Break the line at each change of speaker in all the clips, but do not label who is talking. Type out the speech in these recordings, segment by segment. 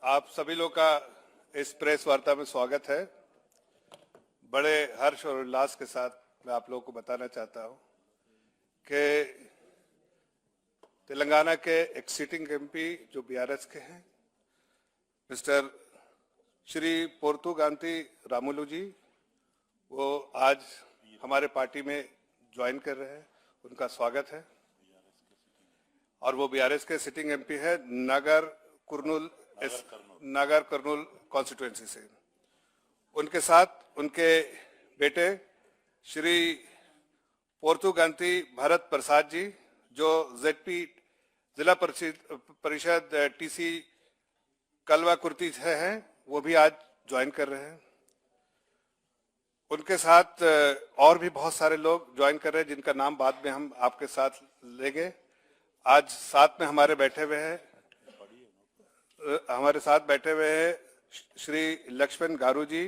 आप सभी लोग का इस प्रेस वार्ता में स्वागत है। बड़े हर्ष और उल्लास के साथ मैं आप लोगों को बताना चाहता हूं कि तेलंगाना के एक सिटिंग एमपी जो बीआरएस के हैं, मिस्टर श्री पोर्तुगांती रामुलु जी, वो आज हमारे पार्टी में ज्वाइन कर रहे हैं। उनका स्वागत है। और वो बीआरएस के सिटिंग एमपी है नागर कर्नूल कॉन्स्टिट्यूएंसी से। उनके साथ उनके बेटे श्री पोर्तुगांती भरत प्रसाद जी, जो जेडपी जिला परिषद टीसी कलवा कुर्ती से हैं, वो भी आज ज्वाइन कर रहे हैं। उनके साथ और भी बहुत सारे लोग ज्वाइन कर रहे हैं, जिनका नाम बाद में हम आपके साथ लेंगे। आज साथ में हमारे साथ बैठे हुए हैं श्री लक्ष्मण गारू जी,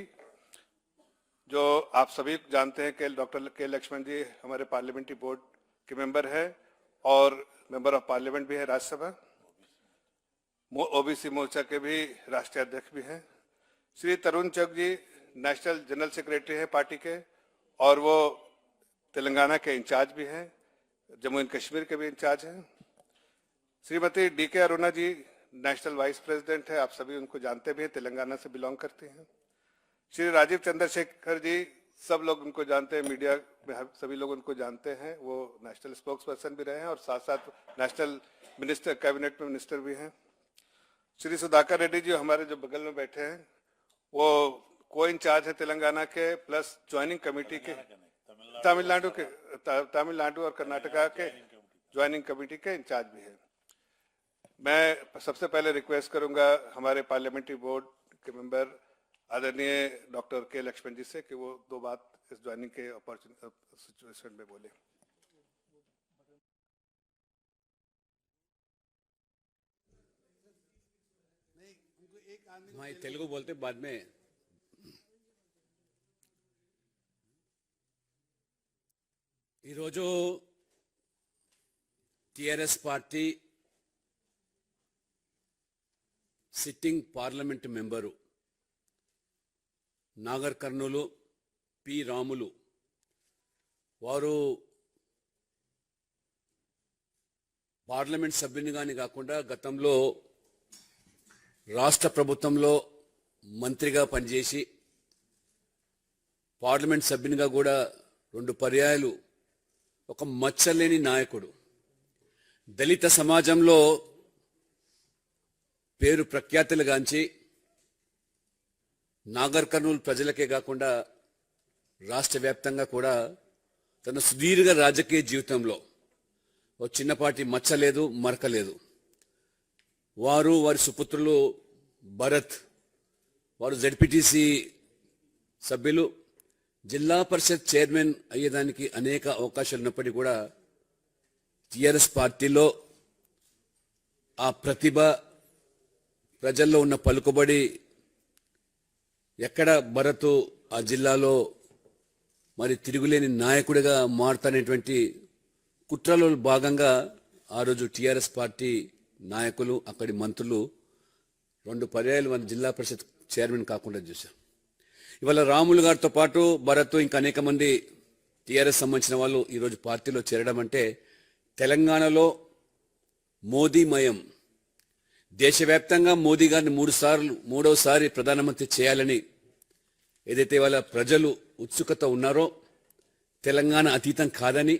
जो आप सभी जानते हैं कि डॉक्टर के लक्ष्मण जी हमारे पार्लियामेंट्री बोर्ड के मेंबर हैं और मेंबर ऑफ पार्लियामेंट भी है राज्यसभा, ओबीसी मोर्चा के भी राष्ट्रीय अध्यक्ष भी हैं। श्री तरुण चौक जी नेशनल जनरल सेक्रेटरी है पार्टी के, और वो तेलंगाना के इंचार्ज भी हैं, जम्मू एंड कश्मीर के भी इंचार्ज हैं। श्रीमती डीके अरुणा जी नेशनल वाइस प्रेसिडेंट है, आप सभी उनको जानते भी हैं, तेलंगाना से बिलोंग करते हैं। श्री राजीव चंद्रशेखर जी, सब लोग उनको जानते हैं, मीडिया में सभी लोग उनको जानते हैं, वो नेशनल स्पोक्स पर्सन भी रहे हैं और साथ साथ नेशनल मिनिस्टर, कैबिनेट में मिनिस्टर भी हैं। श्री सुधाकर रेड्डी जी हमारे जो बगल में बैठे हैं, वो को इंचार्ज है तेलंगाना के, प्लस ज्वाइनिंग कमेटी के तमिलनाडु और कर्नाटका के ज्वाइनिंग कमेटी के इंचार्ज भी है। मैं सबसे पहले रिक्वेस्ट करूंगा हमारे पार्लियामेंट्री बोर्ड के मेंबर आदरणीय डॉक्टर के लक्ष्मण जी से कि वो दो बात इस ज्वाइनिंग के सिचुएशन में बोले।
मैं तेलुगु बोलते बाद में। ఈరోజు TRS party sitting parliament member Nagar Kurnool P Ramulu వారు పార్లమెంట్ సభ్యునిగాని కాకుండా గతంలో రాష్ట్ర ప్రభుత్వంలో మంత్రిగా పనిచేసి పార్లమెంట్ సభ్యునిగా కూడా 2 పర్యాయాలు ఒక మచ్చలేని నాయకుడు, దళిత సమాజంలో పేరు ప్రఖ్యాతులుగాంచి నాగర్ కర్నూలు ప్రజలకే కాకుండా రాష్ట్ర వ్యాప్తంగా కూడా తన సుదీర్ఘ రాజకీయ జీవితంలో ఓ చిన్నపాటి మచ్చ లేదు, మరక లేదు. వారు వారి సుపుత్రులు భరత్, వారు జెడ్పీటీసీ సభ్యులు, జిల్లా పరిషత్ చైర్మన్ అయ్యేదానికి అనేక అవకాశాలు ఉన్నప్పటికీ కూడా టిఆర్ఎస్ పార్టీలో ఆ ప్రతిభ, ప్రజల్లో ఉన్న పలుకుబడి ఎక్కడ భరత్ ఆ జిల్లాలో మరి తిరుగులేని నాయకుడిగా మారుతానేటువంటి కుట్రలో భాగంగా ఆ రోజు టిఆర్ఎస్ పార్టీ నాయకులు, అక్కడి మంత్రులు 2 పర్యాయాలు మన జిల్లా పరిషత్ చైర్మన్ కాకుండా చూశారు. ఇవాళ రాములు గారితో పాటు భరత్, ఇంకా అనేక మంది టిఆర్ఎస్ సంబంధించిన వాళ్ళు ఈరోజు పార్టీలో చేరడం అంటే తెలంగాణలో మోదీమయం, దేశవ్యాప్తంగా మోదీ గారిని మూడవసారి ప్రధానమంత్రి చేయాలని ఏదైతే వాళ్ళ ప్రజలు ఉత్సుకత ఉన్నారో, తెలంగాణ అతీతం కాదని,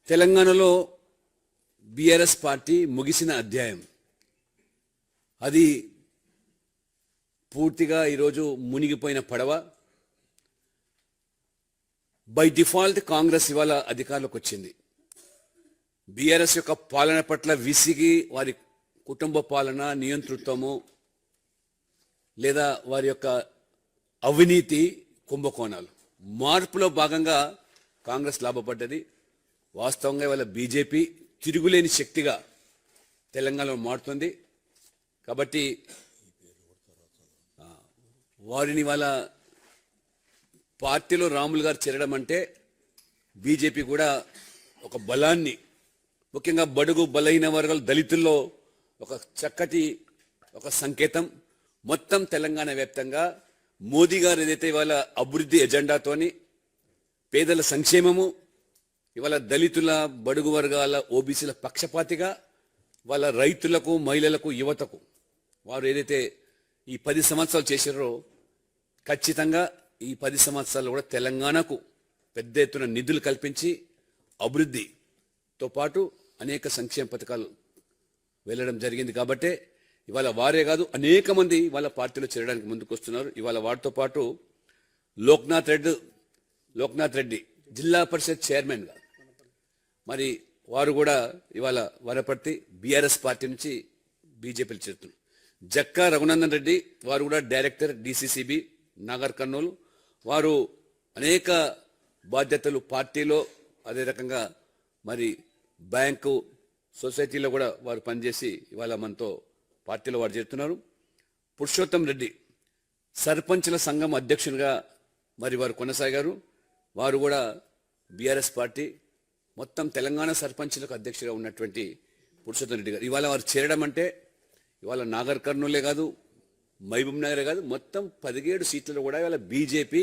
తెలంగాణలో బీఆర్ఎస్ పార్టీ ముగిసిన అధ్యాయం, అది పూర్తిగా ఈరోజు మునిగిపోయిన పడవ. బై డిఫాల్ట్ కాంగ్రెస్ ఇవాళ అధికారంలోకి వచ్చింది. బీఆర్ఎస్ యొక్క పాలన పట్ల విసిగి వారి కుటుంబ పాలన, నియంతృత్వము లేదా వారి యొక్క అవినీతి, కుంభకోణాలు, మార్పులో భాగంగా కాంగ్రెస్ లాభపడ్డది. వాస్తవంగా ఇవాళ బీజేపీ తిరుగులేని శక్తిగా తెలంగాణలో మారుతుంది. కాబట్టి వారిని వాళ్ళ పార్టీలో రాములు గారు చేరడం అంటే బీజేపీ కూడా ఒక బలాన్ని, ముఖ్యంగా బడుగు బలహీన వర్గాలు, దళితుల్లో ఒక చక్కటి ఒక సంకేతం. మొత్తం తెలంగాణ వ్యాప్తంగా మోదీ గారు ఏదైతే ఇవాళ అభివృద్ధి ఎజెండాతోని పేదల సంక్షేమము, ఇవాళ దళితుల, బడుగు వర్గాల, ఓబీసీల పక్షపాతిగా వాళ్ళ రైతులకు, మహిళలకు, యువతకు వారు ఏదైతే ఈ 10 సంవత్సరాలు చేశారో ఖచ్చితంగా ఈ 10 సంవత్సరాలు కూడా తెలంగాణకు పెద్ద ఎత్తున నిధులు కల్పించి అభివృద్ధితో పాటు అనేక సంక్షేమ పథకాలు వెళ్ళడం జరిగింది. కాబట్టే ఇవాళ వారే కాదు అనేక మంది వాళ్ళ పార్టీలో చేరడానికి ముందుకు వస్తున్నారు. ఇవాళ వారితో పాటు లోక్నాథ్ రెడ్డి జిల్లా పరిషత్ చైర్మన్గా మరి వారు కూడా ఇవాళ వనపర్తి బీఆర్ఎస్ పార్టీ నుంచి బీజేపీలో చేరుతున్నారు. జక్కా రఘునందన్ రెడ్డి వారు కూడా డైరెక్టర్ DCCB నాగర్ కర్నూలు. వారు అనేక బాధ్యతలు పార్టీలో, అదే రకంగా మరి బ్యాంకు, సొసైటీలో కూడా వారు పనిచేసి ఇవాళ మనతో పార్టీలో వారు చేరుతున్నారు. పురుషోత్తం రెడ్డి సర్పంచుల సంఘం అధ్యక్షునిగా మరి వారు కొనసాగారు. వారు కూడా బీఆర్ఎస్ పార్టీ మొత్తం తెలంగాణ సర్పంచులకు అధ్యక్షుడిగా ఉన్నటువంటి పురుషోత్తం రెడ్డి గారు ఇవాళ వారు చేరడం అంటే ఇవాళ నాగర్ కర్నూలే కాదు, మహబూబ్ నగరే కాదు, మొత్తం 17 సీట్లలో కూడా ఇవాళ బీజేపీ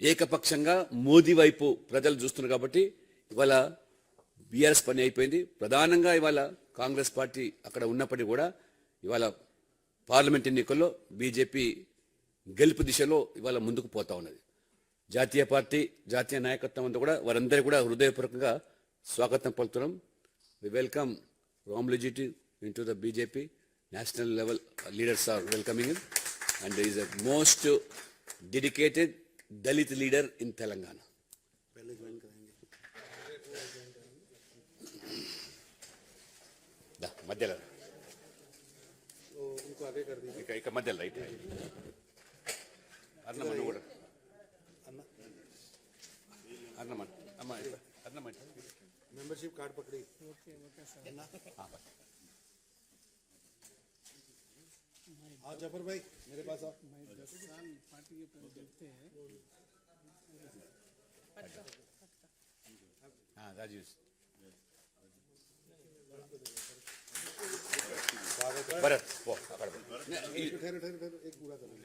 ఏకపక్షంగా మోదీ వైపు ప్రజలు చూస్తున్నారు. కాబట్టి ఇవాళ బీఆర్ఎస్ పని అయిపోయింది. ప్రధానంగా ఇవాళ కాంగ్రెస్ పార్టీ అక్కడ ఉన్నప్పటికీ కూడా ఇవాళ పార్లమెంట్ ఎన్నికల్లో బీజేపీ గెలుపు దిశలో ఇవాళ ముందుకు పోతా ఉన్నది. జాతీయ పార్టీ, జాతీయ నాయకత్వం అంతా కూడా వారందరూ కూడా హృదయపూర్వకంగా స్వాగతం పలుకుతున్నాం. వి వెల్కమ్ రామ్లజీ into the BJP. National level leaders are welcoming him, and he is a most dedicated Dalit leader in Telangana. Da madhyala unko aage kar dijiye ika madhyala right arnaman kuda arnaman amma arnaman
membership card पकड़ी
हाँ बस
हाँ जफर भाई मेरे पास आओ।
10 साल party के प्रति देखते हैं।
हाँ राजीव भरत वो
ठहरो ठहरो ठहरो एक पूरा कर लो।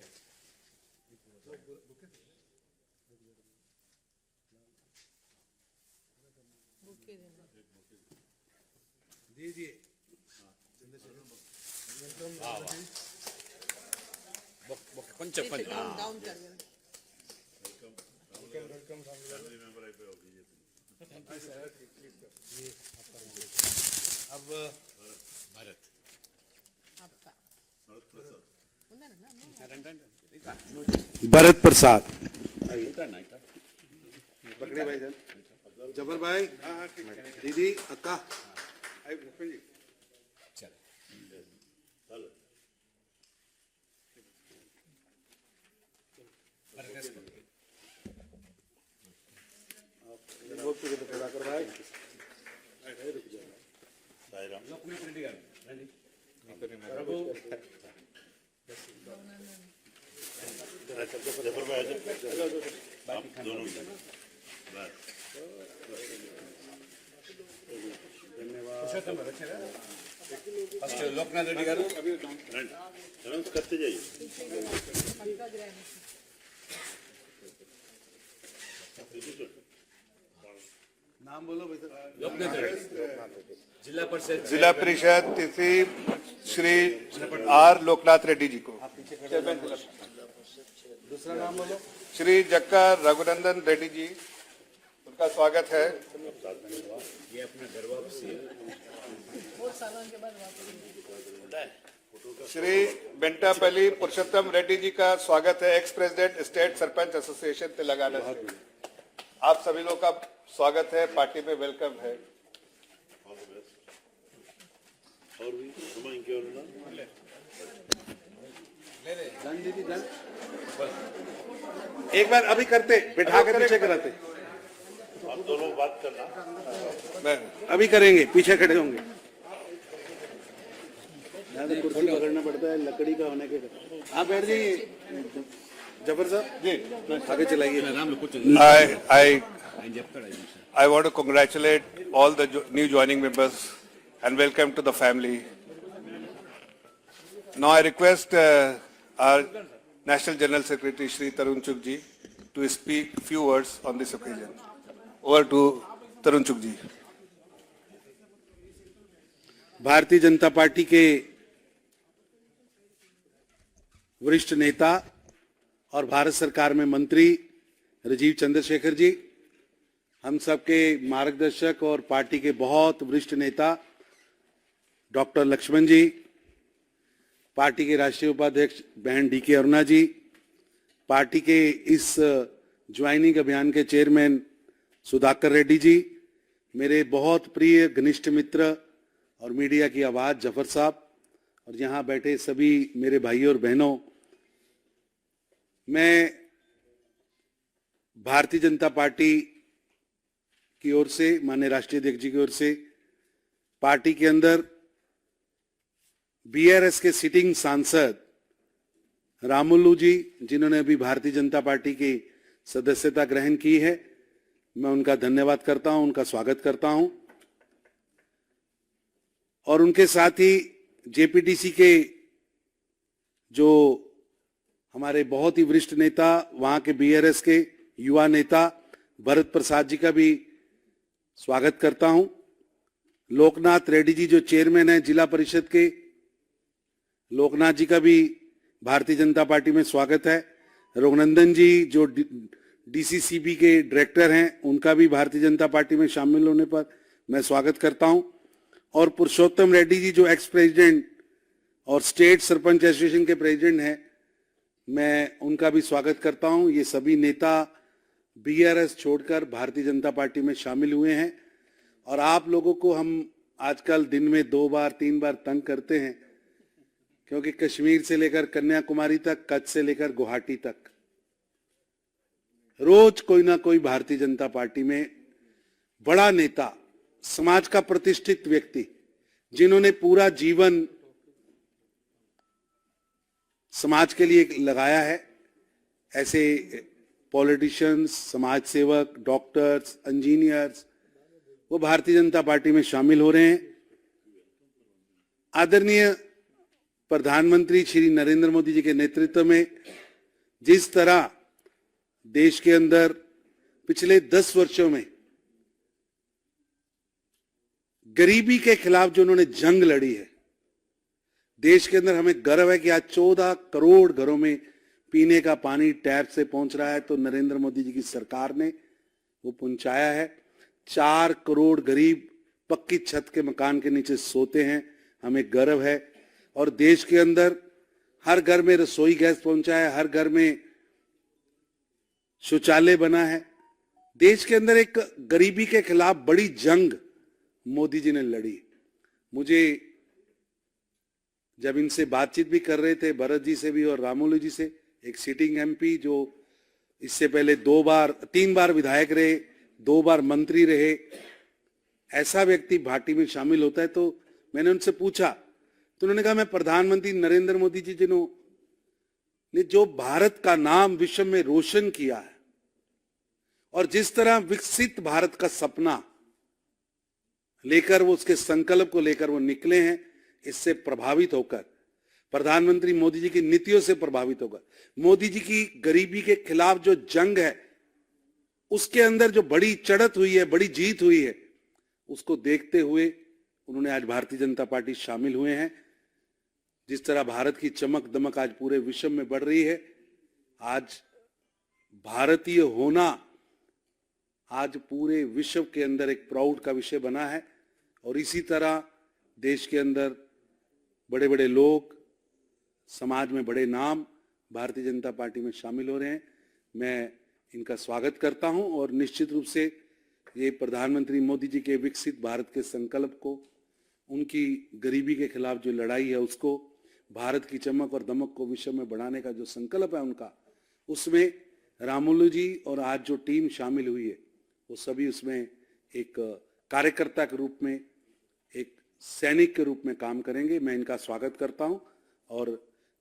दीजिए
కొంచెం
डाउन कर देना।
अब
భరత్
आपका
भरत प्रसाद पकड़े भाई जान जफर भाई दीदी अक्का
ఫస్ట్ లోక్నాథ్ రెడ్డి గారు
करते जाइए नाम बोलो भाई
లోక్నాథ్ రెడ్డి జిల్లా పరిషత్
जिला परिषद तिथि श्री R लोकनाथ रेड्डी जी को,
दूसरा नाम बोलो
श्री जक्का रघुनंदन रेड्डी जी, उनका स्वागत है।
ये अपना घर वापसी है।
बहुत सालों के बाद वापस
श्री बेंटापल्ली पुरुषोत्तम रेड्डी जी का स्वागत है, ex president state sarpanch association Telangana से। आप सभी लोग का स्वागत है, पार्टी में वेलकम है।
और भी इनके और ना जान दीदी जान एक बार अभी करते बिठा कर पीछे कराते
आप दोनों बात करना
मैं
अभी करेंगे पीछे खड़े होंगे ज्यादा कुर्सी पकड़ना पड़ता है लकड़ी का होने के आप बैठ जाइए जफर साहब
जी
आगे चलाइए
I want to congratulate all the new joining members and welcome to the family. Now I request our National General Secretary Shri Tarun Chugh ji to speak few words on this occasion. Over to Tarun Chugh ji.
Bharatiya Janata party के वरिष्ठ नेता और भारत सरकार में मंत्री राजीव चंद्रशेखर जी, हम सबके मार्गदर्शक और पार्टी के बहुत वरिष्ठ नेता डॉक्टर लक्ष्मण जी, पार्टी के राष्ट्रीय उपाध्यक्ष बहन डी.के. अरुणा जी, पार्टी के इस ज्वाइनिंग अभियान के चेयरमैन सुधाकर रेड्डी जी, मेरे बहुत प्रिय घनिष्ठ मित्र और मीडिया की आवाज जफर साहब, और यहाँ बैठे सभी मेरे भाइयों और बहनों, मैं भारतीय जनता पार्टी की ओर से, माननीय राष्ट्रीय अध्यक्ष जी की ओर से, पार्टी के अंदर बीआरएस के सिटिंग सांसद रामुलू जी, जिन्होंने अभी भारतीय जनता पार्टी की सदस्यता ग्रहण की है, मैं उनका धन्यवाद करता हूं, उनका स्वागत करता हूं। और उनके साथ ही जेपीटीसी के जो हमारे बहुत ही वरिष्ठ नेता, वहां के बीआरएस के युवा नेता भरत प्रसाद जी का भी स्वागत करता हूं। लोकनाथ रेड्डी जी जो चेयरमैन है जिला परिषद के, लोकनाथ जी का भी भारतीय जनता पार्टी में स्वागत है। रघुनंदन जी जो डीसीसीबी के डायरेक्टर हैं, उनका भी भारतीय जनता पार्टी में शामिल होने पर मैं स्वागत करता हूं। और पुरुषोत्तम रेड्डी जी जो एक्स प्रेसिडेंट और स्टेट सरपंच एसोसिएशन के प्रेसिडेंट हैं, मैं उनका भी स्वागत करता हूं। ये सभी नेता बीआरएस छोड़कर भारतीय जनता पार्टी में शामिल हुए हैं। और आप लोगों को हम आजकल दिन में 2 बार 3 बार तंग करते हैं, क्योंकि कश्मीर से लेकर कन्याकुमारी तक, कच्छ से लेकर गुवाहाटी तक रोज कोई ना कोई भारतीय जनता पार्टी में बड़ा नेता, समाज का प्रतिष्ठित व्यक्ति, जिन्होंने पूरा जीवन समाज के लिए लगाया है, ऐसे पॉलिटिशियंस, समाज सेवक, डॉक्टर्स, इंजीनियर्स, वो भारतीय जनता पार्टी में शामिल हो रहे हैं। आदरणीय प्रधानमंत्री श्री नरेंद्र मोदी जी के नेतृत्व में जिस तरह देश के अंदर पिछले 10 वर्षों में गरीबी के खिलाफ जो उन्होंने जंग लड़ी है, देश के अंदर हमें गर्व है कि आज 14 करोड़ घरों में पीने का पानी टैप से पहुंच रहा है, तो नरेंद्र मोदी जी की सरकार ने वो पहुंचाया है। 4 करोड़ गरीब पक्की छत के मकान के नीचे सोते हैं, हमें गर्व है। और देश के अंदर हर घर में रसोई गैस पहुंचा है, हर घर में शौचालय बना है। देश के अंदर एक गरीबी के खिलाफ बड़ी जंग मोदी जी ने लड़ी। मुझे जब इनसे बातचीत भी कर रहे थे, भरत जी से भी और रामुलू जी से, एक सिटिंग एमपी जो इससे पहले 3 बार विधायक रहे, 2 बार मंत्री रहे, ऐसा व्यक्ति पार्टी में शामिल होता है। तो मैंने उनसे पूछा, तो उन्होंने कहा मैं प्रधानमंत्री नरेंद्र मोदी जी जिन्होंने जो भारत का नाम विश्व में रोशन किया है और जिस तरह विकसित भारत का सपना लेकर वो उसके संकल्प को लेकर वो निकले हैं, इससे प्रभावित होकर, प्रधानमंत्री मोदी जी की नीतियों से प्रभावित होकर, मोदी जी की गरीबी के खिलाफ जो जंग है उसके अंदर जो बड़ी चढ़त हुई है, बड़ी जीत हुई है, उसको देखते हुए उन्होंने आज भारतीय जनता पार्टी शामिल हुए हैं। जिस तरह भारत की चमक दमक आज पूरे विश्व में बढ़ रही है, आज भारतीय होना आज पूरे विश्व के अंदर एक प्राउड का विषय बना है। और इसी तरह देश के अंदर बड़े बड़े लोग, समाज में बड़े नाम भारतीय जनता पार्टी में शामिल हो रहे हैं। मैं इनका स्वागत करता हूं और निश्चित रूप से ये प्रधानमंत्री मोदी जी के विकसित भारत के संकल्प को, उनकी गरीबी के खिलाफ जो लड़ाई है उसको, भारत की चमक और दमक को विश्व में बढ़ाने का जो संकल्प है उनका, उसमें रामुलू जी और आज जो टीम शामिल हुई है वो सभी उसमें एक कार्यकर्ता के रूप में, एक सैनिक के रूप में काम करेंगे। मैं इनका स्वागत करता हूं और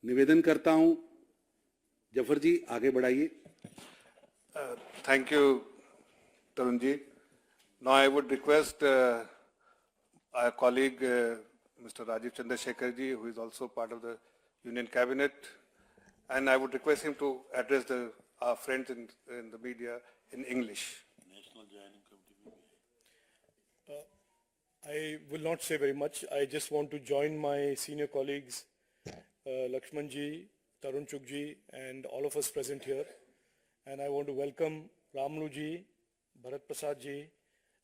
निवेदन करता हूं, जफर जी आगे बढ़ाइए।
Thank you, Tarun ji. Now I would request our colleague Mr. Rajiv Chandrasekhar ji, who is also part of the Union Cabinet, and I would request him to address our friends in the media in English.
I will not say very much. I just want to join my senior colleagues, Lakshmanji, Tarun Chugji, and all of us present here. And I want to welcome Ramluji, Bharat Prasadji,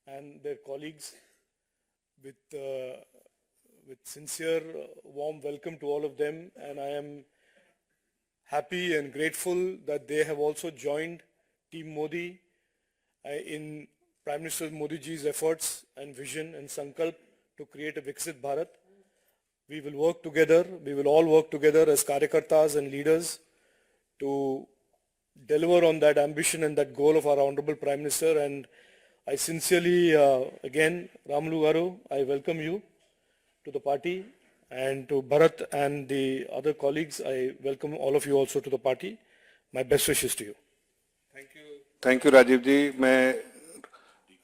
and their colleagues with sincere, warm welcome to all of them. And I am happy and grateful that they have also joined Team Modi in Prime Minister Modi ji's efforts and vision and sankalp to create a Viksit Bharat. We will work together, we will all work together as Karyakartas and leaders to deliver on that ambition and that goal of our Honorable Prime Minister. And I sincerely, again, Ramlu Garu, I welcome you to the party, and to Bharat and the other colleagues, I welcome all of you also to the party. My best wishes to you.
Thank you, Rajiv ji. मैं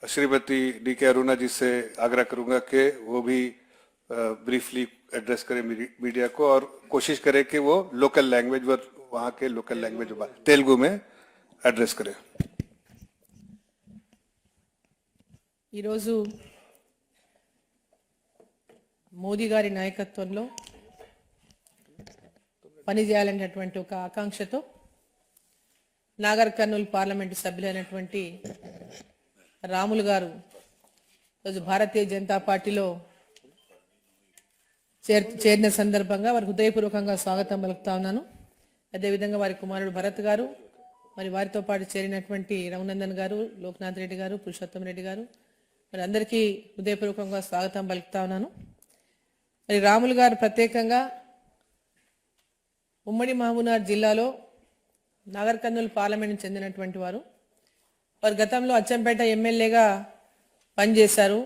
Shrimati D के अरुणा जी से आग्रह करूंगा कि वो भी briefly address करें media को और कोशिश करें कि वो लोकल लैंग्वेज वहाँ के लोकल लैंग्वेज तेलुगु में एड्रेस करें.
ఈరోజు మోదీ గారి నాయకత్వంలో పనిచేయాలనేటువంటి ఒక ఆకాంక్షతో నాగర్ కర్నూలు పార్లమెంటు సభ్యులైనటువంటి రాములు గారు ఈరోజు భారతీయ జనతా పార్టీలో చేరిన సందర్భంగా వారికి హృదయపూర్వకంగా స్వాగతం పలుకుతా ఉన్నాను. అదేవిధంగా వారి కుమారుడు భరత్ గారు, మరి వారితో పాటు చేరినటువంటి రఘునందన్ గారు, లోక్నాథ్ రెడ్డి గారు, పురుషోత్తం రెడ్డి గారు, మరి అందరికీ హృదయపూర్వకంగా స్వాగతం పలుకుతా ఉన్నాను. మరి రాములు గారు ప్రత్యేకంగా ఉమ్మడి మహబూబ్నగర్ జిల్లాలో నాగర్ కర్నూలు పార్లమెంట్ చెందినటువంటి వారు. వారు గతంలో అచ్చంపేట ఎమ్మెల్యేగా పనిచేశారు,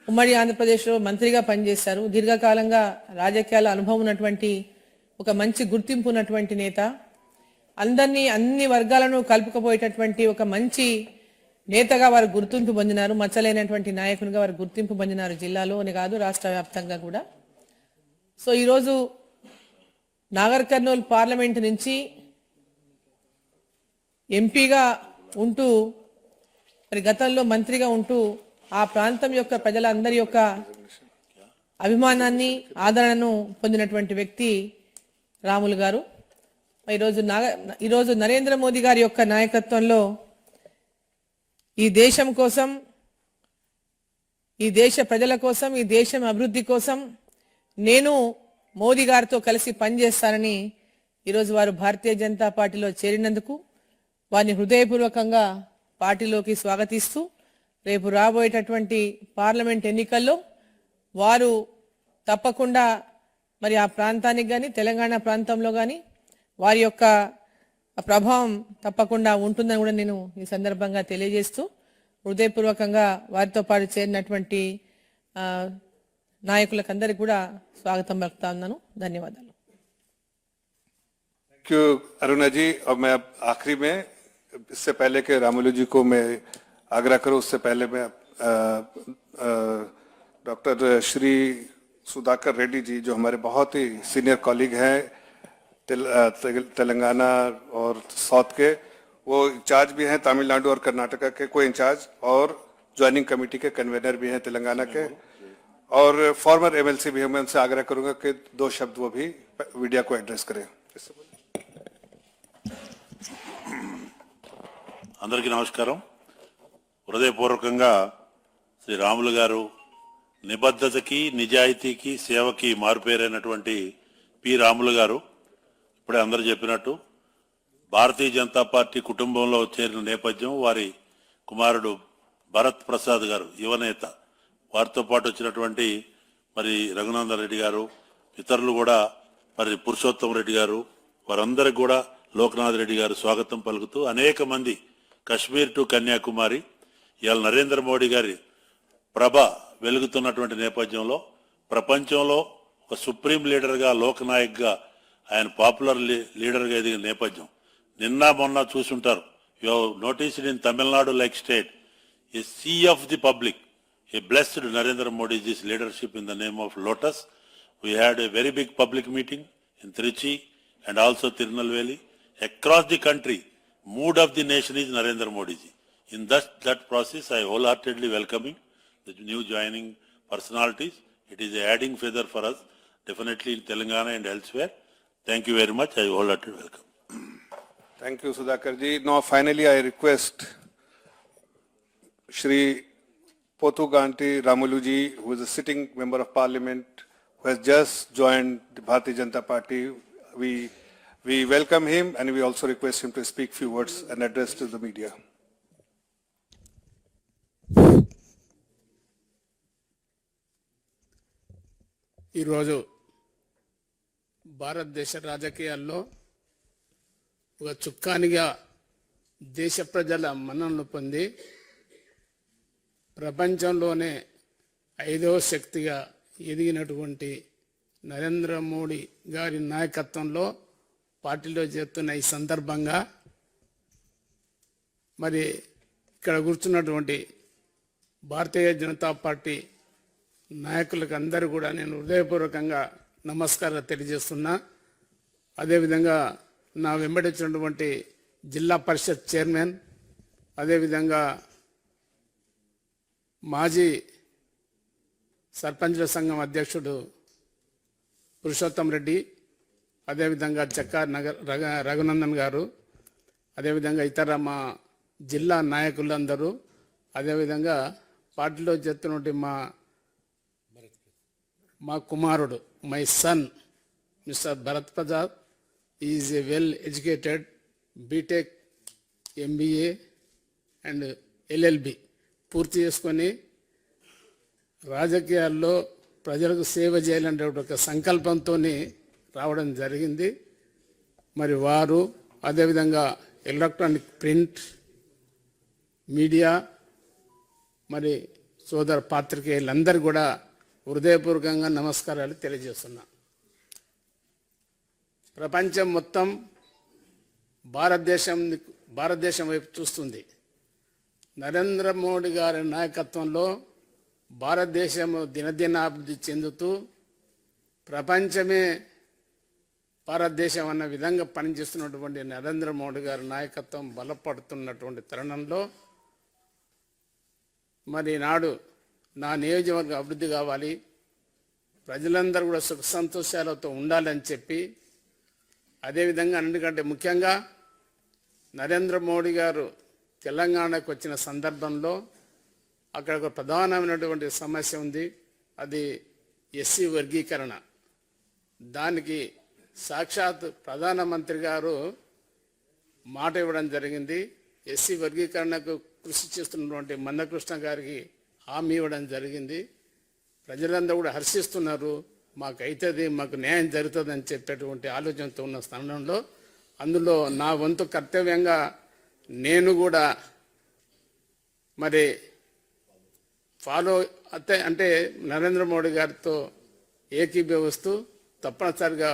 ఉమ్మడి ఆంధ్రప్రదేశ్లో మంత్రిగా పనిచేశారు. దీర్ఘకాలంగా రాజకీయాల అనుభవం ఉన్నటువంటి ఒక మంచి గుర్తింపు ఉన్నటువంటి నేత, అందరినీ అన్ని వర్గాలను కలుపుకుపోయేటటువంటి ఒక మంచి నేతగా వారు గుర్తింపు పొందినారు. మచ్చలేనటువంటి నాయకునిగా వారు గుర్తింపు పొందినారు, జిల్లాలో అని కాదు రాష్ట్ర వ్యాప్తంగా కూడా. సో ఈరోజు నాగర్ కర్నూలు పార్లమెంటు నుంచి ఎంపీగా ఉంటూ, మరి గతంలో మంత్రిగా ఉంటూ ఆ ప్రాంతం యొక్క ప్రజలందరి యొక్క అభిమానాన్ని, ఆదరణను పొందినటువంటి వ్యక్తి రాములు గారు. ఈరోజు నరేంద్ర మోదీ గారి యొక్క నాయకత్వంలో ఈ దేశం కోసం, ఈ దేశ ప్రజల కోసం, ఈ దేశం అభివృద్ధి కోసం నేను మోదీ గారితో కలిసి పనిచేస్తానని ఈరోజు వారు భారతీయ జనతా పార్టీలో చేరినందుకు వారిని హృదయపూర్వకంగా పార్టీలోకి స్వాగతిస్తూ, రేపు రాబోయేటటువంటి పార్లమెంట్ ఎన్నికల్లో వారు తప్పకుండా మరి ఆ ప్రాంతానికి కానీ, తెలంగాణ ప్రాంతంలో కానీ వారి యొక్క ప్రభావం తప్పకుండా ఉంటుందని కూడా నేను ఈ సందర్భంగా తెలియజేస్తూ, హృదయపూర్వకంగా వారితో పాటు చేరినటువంటి నాయకులకందరికీ కూడా స్వాగతం పలుకుతా ఉన్నాను. ధన్యవాదాలు.
थैंक यू अरुणा जी. और मैं अब आखिरी में, इससे पहले कि रामुलू जी को मैं आग्रह करूं, उससे पहले मैं डॉक्टर श्री सुधाकर रेड्डी जी, जो हमारे बहुत ही सीनियर कॉलीग हैं तेलंगाना और साउथ के, वो इंचार्ज भी हैं तमिलनाडु और कर्नाटका के, को इंचार्ज और ज्वाइनिंग कमेटी के कन्वेनर भी हैं तेलंगाना के, और फॉर्मर एमएलसी भी हैं. मैं उनसे आग्रह करूंगा कि 2 शब्द वो भी मीडिया को एड्रेस करें.
అందరికీ నమస్కారం. హృదయపూర్వకంగా శ్రీ రాములు గారు నిబద్ధతకి, నిజాయితీకి, సేవకి మారుపేరైనటువంటి పి రాములు గారు ఇప్పుడే అందరూ చెప్పినట్టు భారతీయ జనతా పార్టీ కుటుంబంలో చేరిన నేపథ్యం, వారి కుమారుడు భరత్ ప్రసాద్ గారు యువనేత, వారితో పాటు వచ్చినటువంటి మరి రఘునందన్ రెడ్డి గారు, ఇతరులు కూడా, మరి పురుషోత్తం రెడ్డి గారు, వారందరికి కూడా లోక్నాథ్ రెడ్డి గారు స్వాగతం పలుకుతూ, అనేక మంది కశ్మీర్ టు కన్యాకుమారి ఇవాళ నరేంద్ర మోడీ గారి ప్రభ వెలుగుతున్నటువంటి నేపథ్యంలో ప్రపంచంలో ఒక సుప్రీం లీడర్గా, లోక్నాయక్గా, ఆయన పాపులర్ లీడర్గా ఎదిగిన నేపథ్యం. నిన్న మొన్న చూసుంటారు, you have noticed in Tamil Nadu like state a sea of the public, a blessed Narendra Modi ji's leadership in the name of lotus. We had a very big public meeting in Trichy and also Tirunelveli. Across the country, mood of the nation is Narendra Modi ji. In that process, I wholeheartedly welcoming the new joining personalities. It is a adding feather for us, definitely in Telangana and elsewhere. Thank you very much. I wholeheartedly welcome.
Thank you, Sudhakar ji. Now, finally, I request Shri Pothuganti Ramuluji, who is a sitting member of Parliament, who has just joined the Bharatiya Janata Party. We welcome him and we also request him to speak few words and address to the media.
ఈరోజు భారతదేశ రాజకీయాల్లో ఒక చుక్కానిగా దేశ ప్రజల మన్ననలు పొంది ప్రపంచంలోనే 5వ శక్తిగా ఎదిగినటువంటి నరేంద్ర మోడీ గారి నాయకత్వంలో పార్టీలో చేరుతున్న ఈ సందర్భంగా మరి ఇక్కడ కూర్చున్నటువంటి భారతీయ జనతా పార్టీ నాయకులకు అందరూ కూడా నేను హృదయపూర్వకంగా నమస్కారాలు తెలియజేస్తున్నా. అదేవిధంగా నా వెంబడించినటువంటి జిల్లా పరిషత్ చైర్మన్, అదేవిధంగా మాజీ సర్పంచుల సంఘం అధ్యక్షుడు పురుషోత్తం రెడ్డి, అదేవిధంగా చక్కా రఘునందన్ గారు, అదేవిధంగా ఇతర మా జిల్లా నాయకులందరూ, అదేవిధంగా పార్టీలో చేస్తున్నటువంటి మా కుమారుడు, my son mister Bharat Prasad is a well educated, B Tech, MBA and LLB పూర్తి చేసుకొని రాజకీయాల్లో ప్రజలకు సేవ చేయాలంటే ఒక సంకల్పంతో రావడం జరిగింది. మరి వారు అదేవిధంగా ఎలక్ట్రానిక్ ప్రింట్ మీడియా మరి సోదర పాత్రికేయులందరూ కూడా హృదయపూర్వకంగా నమస్కారాలు తెలియజేస్తున్నా. ప్రపంచం మొత్తం భారతదేశం వైపు చూస్తుంది. నరేంద్ర మోడీ గారి నాయకత్వంలో భారతదేశం దినదినాభివృద్ధి చెందుతూ ప్రపంచమే భారతదేశం అన్న విధంగా పనిచేస్తున్నటువంటి నరేంద్ర మోడీ గారి నాయకత్వం బలపడుతున్నటువంటి తరుణంలో మరి నాడు నా నియోజకవర్గం అభివృద్ధి కావాలి, ప్రజలందరూ కూడా సుఖ సంతోషాలతో ఉండాలని చెప్పి, అదేవిధంగా అన్నిటికంటే ముఖ్యంగా నరేంద్ర మోడీ గారు తెలంగాణకు వచ్చిన సందర్భంలో అక్కడ ఒక ప్రధానమైనటువంటి సమస్య ఉంది, అది ఎస్సీ వర్గీకరణ. దానికి సాక్షాత్ ప్రధానమంత్రి గారు మాట ఇవ్వడం జరిగింది. ఎస్సీ వర్గీకరణకు కృషి చేస్తున్నటువంటి మందకృష్ణ గారికి హామీ ఇవ్వడం జరిగింది. ప్రజలందరూ కూడా హర్షిస్తున్నారు, మాకు అవుతుంది, మాకు న్యాయం జరుగుతుంది అని చెప్పేటువంటి ఆలోచనతో ఉన్న స్థానంలో అందులో నా వంతు కర్తవ్యంగా నేను కూడా మరి ఫాలో అంటే నరేంద్ర మోడీ గారితో ఏకీభవిస్తూ తప్పనిసరిగా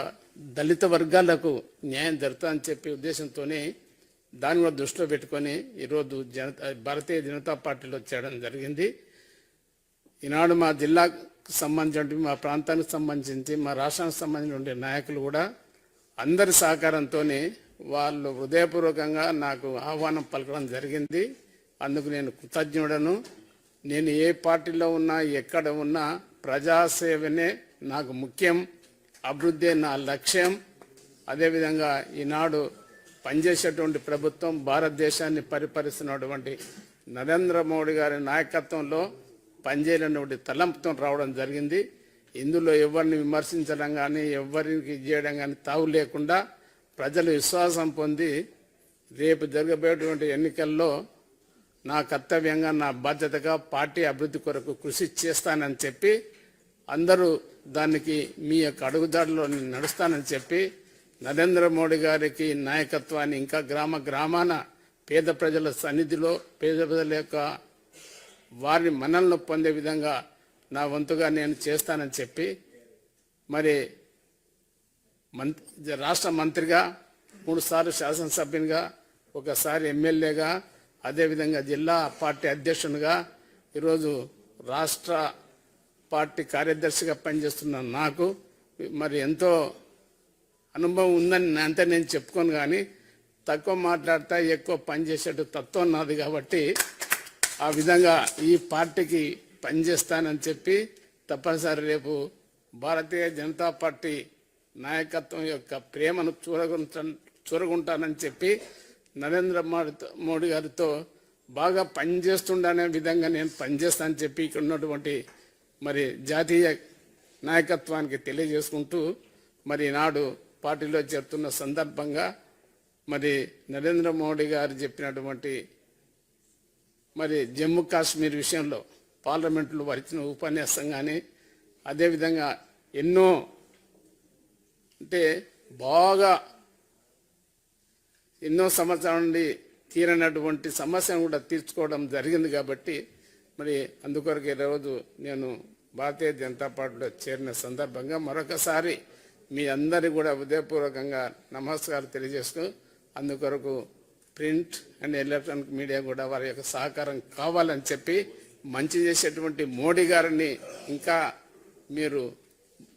దళిత వర్గాలకు న్యాయం జరుగుతుందని చెప్పే ఉద్దేశంతోనే దాన్ని కూడా దృష్టిలో పెట్టుకొని ఈరోజు భారతీయ జనతా పార్టీలో చేరడం జరిగింది. ఈనాడు మా జిల్లాకు సంబంధించి, మా ప్రాంతానికి సంబంధించి, మా రాష్ట్రానికి సంబంధించిన నాయకులు కూడా అందరి సహకారంతో వాళ్ళు హృదయపూర్వకంగా నాకు ఆహ్వానం పలకడం జరిగింది. అందుకు నేను కృతజ్ఞుడను. నేను ఏ పార్టీలో ఉన్నా, ఎక్కడ ఉన్నా ప్రజాసేవనే నాకు ముఖ్యం, అభివృద్ధి నా లక్ష్యం. అదేవిధంగా ఈనాడు పనిచేసేటువంటి ప్రభుత్వం భారతదేశాన్ని పరిపాలిస్తున్నటువంటి నరేంద్ర మోడీ గారి నాయకత్వంలో పనిచేయాలన్నటువంటి తలంపుతో రావడం జరిగింది. ఇందులో ఎవరిని విమర్శించడం కానీ, ఎవరికి చేయడం కానీ తావు లేకుండా ప్రజలు విశ్వాసం పొంది రేపు జరగబోయేటువంటి ఎన్నికల్లో నా కర్తవ్యంగా, నా బాధ్యతగా పార్టీ అభివృద్ధి కొరకు కృషి చేస్తానని చెప్పి, అందరూ దానికి మీ యొక్క అడుగుదాడులో నడుస్తానని చెప్పి, నరేంద్ర మోడీ గారికి నాయకత్వాన్ని ఇంకా గ్రామాన పేద ప్రజల సన్నిధిలో పేద ప్రజల యొక్క వారిని మనల్ని పొందే విధంగా నా వంతుగా నేను చేస్తానని చెప్పి, మరి రాష్ట్ర మంత్రిగా, 3 సార్లు శాసనసభ్యునిగా, ఒకసారి ఎమ్మెల్యేగా, అదేవిధంగా జిల్లా పార్టీ అధ్యక్షునిగా, ఈరోజు రాష్ట్ర పార్టీ కార్యదర్శిగా పనిచేస్తున్న నాకు మరి ఎంతో అనుభవం ఉందని అంటే నేను చెప్పుకోను, కానీ తక్కువ మాట్లాడతా ఎక్కువ పనిచేసేట తత్వం నాది కాబట్టి ఆ విధంగా ఈ పార్టీకి పనిచేస్తానని చెప్పి తప్పనిసరి రేపు భారతీయ జనతా పార్టీ నాయకత్వం యొక్క ప్రేమను చూరగుంటానని చెప్పి నరేంద్ర మోడీ గారితో బాగా పనిచేస్తుండనే విధంగా నేను పనిచేస్తానని చెప్పి ఇక్కడ ఉన్నటువంటి మరి జాతీయ నాయకత్వానికి తెలియజేసుకుంటూ మరి నాడు పార్టీలో చేరుతున్న సందర్భంగా మరి నరేంద్ర మోడీ గారు చెప్పినటువంటి మరి జమ్మూ కాశ్మీర్ విషయంలో పార్లమెంట్లో వరిచిన ఉపన్యాసం కానీ అదేవిధంగా ఎన్నో అంటే బాగా ఎన్నో సంవత్సరాల నుండి తీరనటువంటి సమస్యను కూడా తీర్చుకోవడం జరిగింది కాబట్టి మరి అందుకొరకు ఈరోజు నేను భారతీయ జనతా పార్టీలో చేరిన సందర్భంగా మరొకసారి మీ అందరి కూడా హృదయపూర్వకంగా నమస్కారం తెలియజేస్తూ అందుకొరకు ప్రింట్ అండ్ ఎలక్ట్రానిక్ మీడియా కూడా వారి యొక్క సహకారం కావాలని చెప్పి మంచి చేసేటువంటి మోడీ గారిని ఇంకా మీరు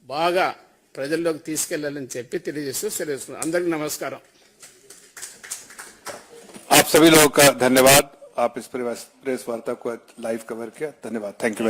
బాగా ప్రజల్లోకి తీసుకెళ్లాలని చెప్పి తెలియజేస్తూ సెలవుస్తున్నాను. అందరికీ నమస్కారం.
आप सभी लोगों का धन्यवाद. आप इस प्रेस वार्ता को लाइव कवर किया. धन्यवाद. Thank you.